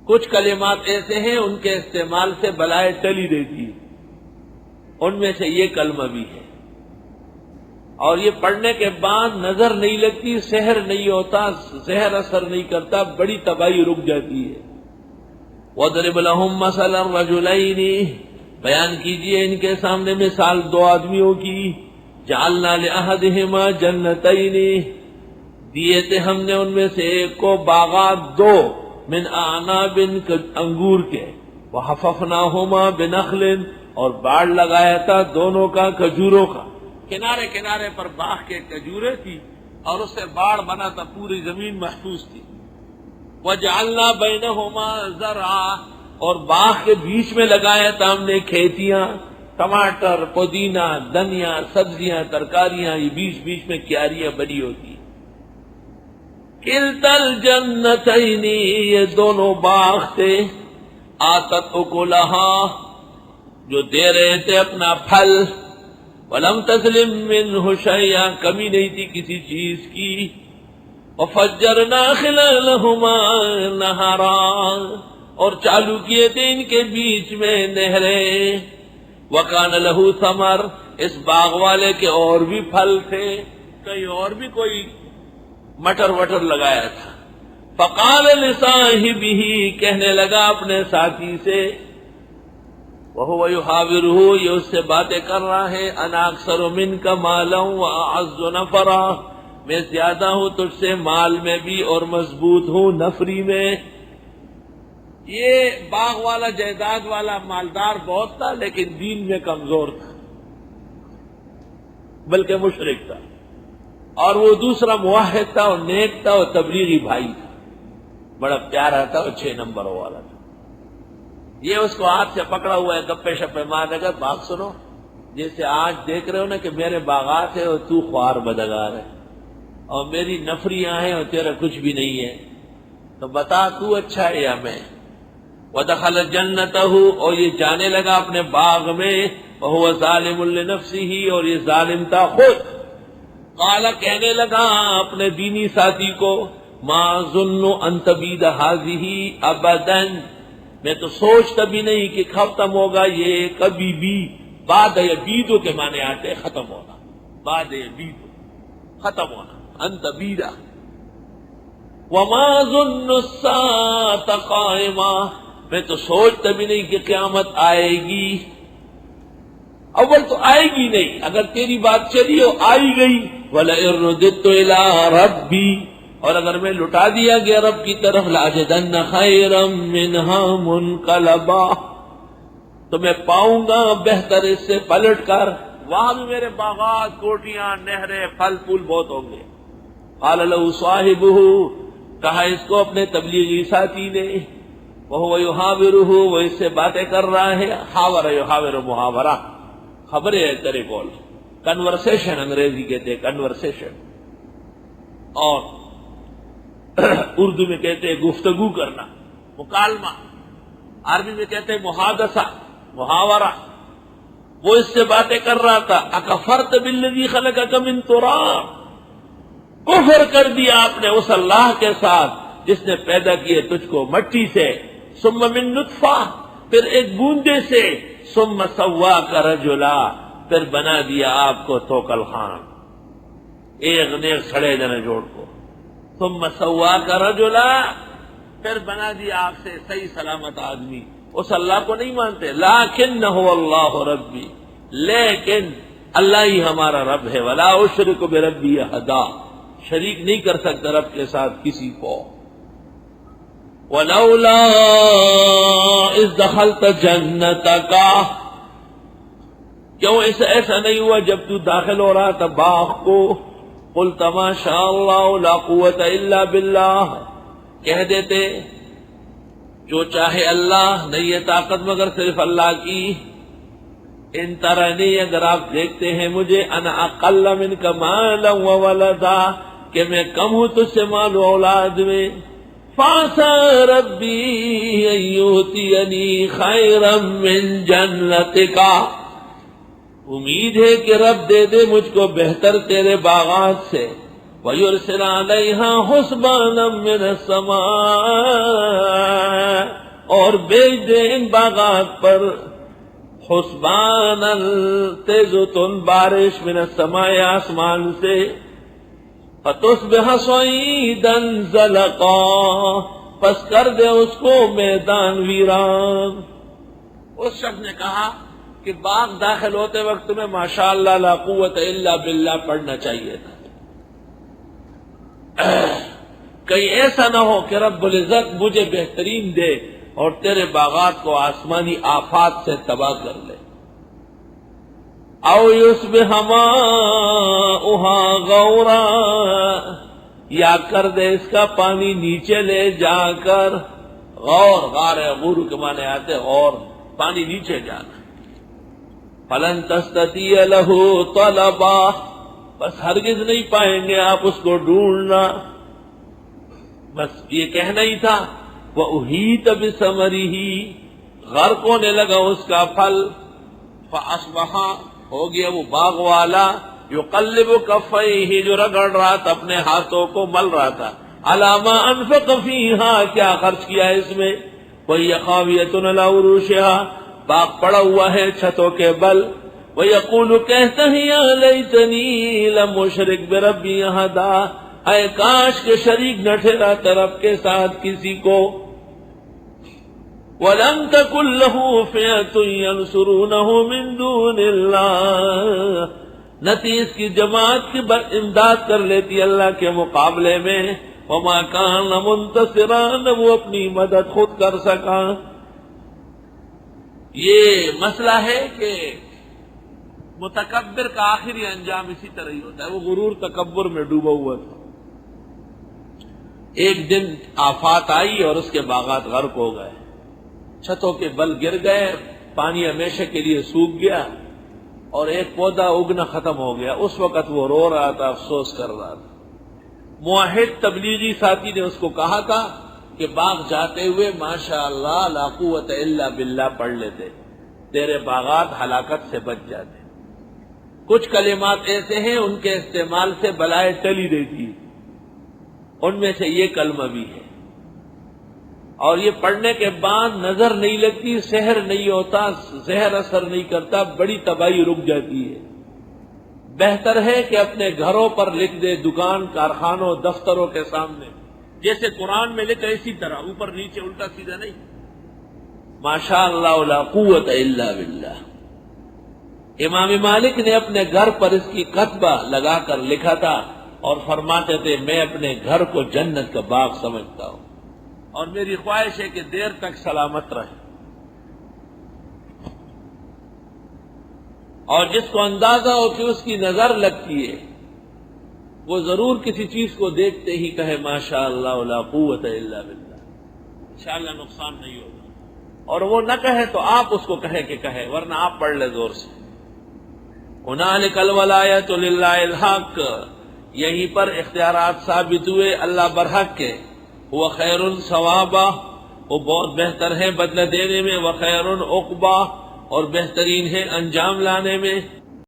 کچھ کلمات ایسے ہیں ان کے استعمال سے بلائے ٹلی دیتی ہے، ان میں سے یہ کلمہ بھی ہے، اور یہ پڑھنے کے بعد نظر نہیں لگتی، سحر نہیں ہوتا، زہر اثر نہیں کرتا، بڑی تباہی رک جاتی ہے۔ وَاضْرِبْ لَهُم مَّثَلًا رَّجُلَيْنِ، بیان کیجئے ان کے سامنے مثال دو آدمیوں کی، جعلنا لأحدہما جنتین، دیے تھے ہم نے ان میں سے ایک کو باغات دو، من اعناب، انگور کے، وحففناہما بنخل، اور باڑ لگایا تھا دونوں کا کھجوروں کا، کنارے کنارے پر باغ کے کھجوریں تھی اور اس سے باڑ بنا تھا، پوری زمین محفوظ تھی۔ وجعلنا بینہما زرعا، اور باغ کے بیچ میں لگایا تھا ہم نے کھیتیاں، ٹماٹر، پودینہ، دھنیا، سبزیاں، ترکاریاں، یہ بیچ بیچ میں کیاریاں بنی ہوتی۔ کلتا الجنتین، یہ دونوں باغ تھے، آتت اکلہا، جو دے رہے تھے اپنا پھل، ولم تظلم منہ شیئا، کمی نہیں تھی کسی چیز کی، وفجرنا خلالہما نہرا، اور چالو کیے تھے ان کے بیچ میں نہریں، وکان لہ ثمر، اس باغ والے کے اور بھی پھل تھے، کہیں اور بھی کوئی مٹر وٹر لگایا تھا۔ فقال لصاحبہ، کہنے لگا اپنے ساتھی سے، وہو یحاورہ، یہ اس سے باتیں کر رہا ہے، انا اکثر منک مالا واعز نفرا، میں زیادہ ہوں تجھ سے مال میں بھی اور مضبوط ہوں نفری میں۔ یہ باغ والا، جائیداد والا، مالدار بہت تھا لیکن دین میں کمزور تھا، بلکہ مشرک تھا، اور وہ دوسرا موحد تھا اور نیک تھا اور تبلیغی بھائی تھا، بڑا پیارا تھا اور 6 نمبر والا تھا۔ یہ اس کو ہاتھ سے پکڑا ہوا ہے، گپے شپے مارنے کا، بات سنو، جیسے آج دیکھ رہے ہو نا کہ میرے باغات ہے اور تو خوار بدگار ہے، اور میری نفریاں ہیں اور تیرا کچھ بھی نہیں ہے، تو بتا تو اچھا ہے یا میں؟ وَدَخَلَ جَنَّتَهُ، اور یہ جانے لگا اپنے باغ میں، وَهُوَ ظَالِمٌ لِنَفْسِهِ، اور یہ ظالم تھا خود۔ قال، کہنے لگا اپنے دینی ساتھی کو، ما ظن ان تبید هذه ابدا، میں تو سوچتا بھی نہیں کہ ختم ہوگا یہ کبھی بھی۔ بعد یبیدو کے معنی آتے ہیں ختم ہونا، بعد یبیدو ختم ہونا، ان تبیدہ۔ وما ظن الساعة قائمہ، میں تو سوچتا بھی نہیں کہ قیامت آئے گی۔ اول تو آئے گی نہیں، اگر تیری بات چلی ہو آئی گئی۔ وَلَئِن رُدِدتُّ إِلَىٰ رَبِّي، اور اگر میں لٹا دیا گیا رب کی طرف، لَأَجِدَنَّ خَيْرًا مِّنْهَا مُنْقَلَبًا، تو میں پاؤں گا بہتر اس سے پلٹ کر، وہاں بھی میرے باغات، کوٹیاں، نہریں، پھل پھول بہت ہوں گے۔ قَالَ لَهُ صَاحِبُهُ، کہا اس کو اپنے تبلیغی ساتھی نے، وَهُوَ يُحَاوِرُهُ، وہ اس سے باتیں کر رہا ہے، حاور یحاور، محاورہ، خبریں ہے تیرے کول، کنورسیشن انگریزی کہتے ہیں، کنورسیشن، اور اردو میں کہتے ہیں گفتگو کرنا، مکالمہ، عربی میں کہتے ہیں محادثہ، محاورہ۔ وہ اس سے باتیں کر رہا تھا، اکفرت بالذی خلقک من تراب، کفر کر دیا آپ نے اس اللہ کے ساتھ جس نے پیدا کیے تجھ کو مٹی سے، ثم من نطفہ، پھر ایک بوندے سے، ثم سواک رجلا، پھر بنا دیا آپ کو توکل خان، ایک نیک سڑے جنے جوڑ کو، ثم سواک رجلا، پھر بنا دیا آپ سے صحیح سلامت آدمی۔ اس اللہ کو نہیں مانتے، لیکنہ اللہ ربی، لیکن اللہ ہی ہمارا رب ہے، ولا اشرک بربی احدا، شریک نہیں کر سکتا رب کے ساتھ کسی کو۔ ولولا اذ دخلت جنتک، کیوں ایسا نہیں ہوا جب تو داخل ہو رہا تھا باغ کو، قلت ما شاء اللہ لا قوت الا باللہ، کہہ دیتے جو چاہے اللہ، نہیں ہے طاقت مگر صرف اللہ کی۔ ان ترنی، اگر آپ دیکھتے ہیں مجھے، انا اقل منک مالا وولدا، کہ میں کم ہوں تجھ سے مال و اولاد میں، فعسى ربی ان یؤتینی خیرا من جنتک، امید ہے کہ رب دے دے مجھ کو بہتر تیرے باغات سے، وَيُرْسِلَ عَلَيْهَا حُسْبَانًا مِّنَ السَّمَاءِ، اور بیچ دے ان باغات پر حسبانا تیزتن بارش من السماء آسمان سے فتصبح صعیدا زلقا پس کر دے اس کو میدان ویران۔ اس شخص نے کہا کہ باغ داخل ہوتے وقت میں ماشاءاللہ لا قوت الا باللہ پڑھنا چاہیے تھا، کہیں ایسا نہ ہو کہ رب العزت مجھے بہترین دے اور تیرے باغات کو آسمانی آفات سے تباہ کر لے۔ او یصبح ماؤہا غورا، یا کر دے اس کا پانی نیچے لے جا کر، غور غار غور کے معنی آتے اور پانی نیچے جانا۔ فلن تستطیع لہ طلبا، بس ہرگز نہیں پائیں گے آپ اس کو ڈھونڈنا۔ بس یہ کہنا ہی تھا، وَأُحِيطَ بِثَمَرِهِ، غرق ہونے لگا اس کا پھل، فَأَصْبَحَ، ہو گیا وہ باغ والا، يُقَلِّبُ كَفَّيْهِ، جو رگڑ رہا تھا اپنے ہاتھوں کو، مل رہا تھا، عَلَى مَا أَنفَقَ فِيهَا، کیا خرچ کیا اس میں، وَهِيَ خَاوِيَةٌ عَلَى عُرُوشِهَا، باغ پڑا ہوا ہے چھتوں کے بل، وَيَقُولُ، کہتا ہے یا لیتنی لم اشرک بربی احدا، اے کاش کے شریک نہ ٹھہراتا رب کے ساتھ کسی کو، وَلَمْ تَكُنْ لَهُ فِئَةٌ يَنْصُرُونَهُ مِنْ دُونِ اللَّهِ، نہ تھی اس کی جماعت کی امداد کر لیتی اللہ کے مقابلے میں، وَمَا كَانَ مُنْتَصِرًا، نہ وہ اپنی مدد خود کر سکا۔ یہ مسئلہ ہے کہ متکبر کا آخری انجام اسی طرح ہی ہوتا ہے، وہ غرور تکبر میں ڈوبا ہوا تھا، ایک دن آفات آئی اور اس کے باغات غرق ہو گئے، چھتوں کے بل گر گئے، پانی ہمیشہ کے لیے سوکھ گیا اور ایک پودا اگنا ختم ہو گیا۔ اس وقت وہ رو رہا تھا، افسوس کر رہا تھا۔ موحد تبلیغی ساتھی نے اس کو کہا تھا کہ باغ جاتے ہوئے ماشاءاللہ لا قوت الا باللہ پڑھ لیتے، تیرے باغات ہلاکت سے بچ جاتے۔ کچھ کلمات ایسے ہیں ان کے استعمال سے بلائے ٹلی دیتی ہے، ان میں سے یہ کلمہ بھی ہے، اور یہ پڑھنے کے بعد نظر نہیں لگتی، سحر نہیں ہوتا، زہر اثر نہیں کرتا، بڑی تباہی رک جاتی ہے۔ بہتر ہے کہ اپنے گھروں پر لکھ دے، دکان کارخانوں دفتروں کے سامنے، جیسے قرآن میں لکھا اسی طرح، اوپر نیچے الٹا سیدھا نہیں، ماشاءاللہ لا قوت الا باللہ۔ امام مالک نے اپنے گھر پر اس کی کتبہ لگا کر لکھا تھا اور فرماتے تھے میں اپنے گھر کو جنت کا باغ سمجھتا ہوں اور میری خواہش ہے کہ دیر تک سلامت رہے۔ اور جس کو اندازہ ہو کہ اس کی نظر لگتی ہے وہ ضرور کسی چیز کو دیکھتے ہی کہے ماشاءاللہ لا قوت الا باللہ، انشاءاللہ نقصان نہیں ہوگا، اور وہ نہ کہے تو آپ اس کو کہے کہ کہے، ورنہ آپ پڑھ لے زور سے۔ هنالک الولایۃ للہ الحق، یہیں پر اختیارات ثابت ہوئے اللہ برحق کے، وہ خیر ثوابا، وہ بہت بہتر ہے بدلہ دینے میں، وہ خیر عقبا، اور بہترین ہے انجام لانے میں۔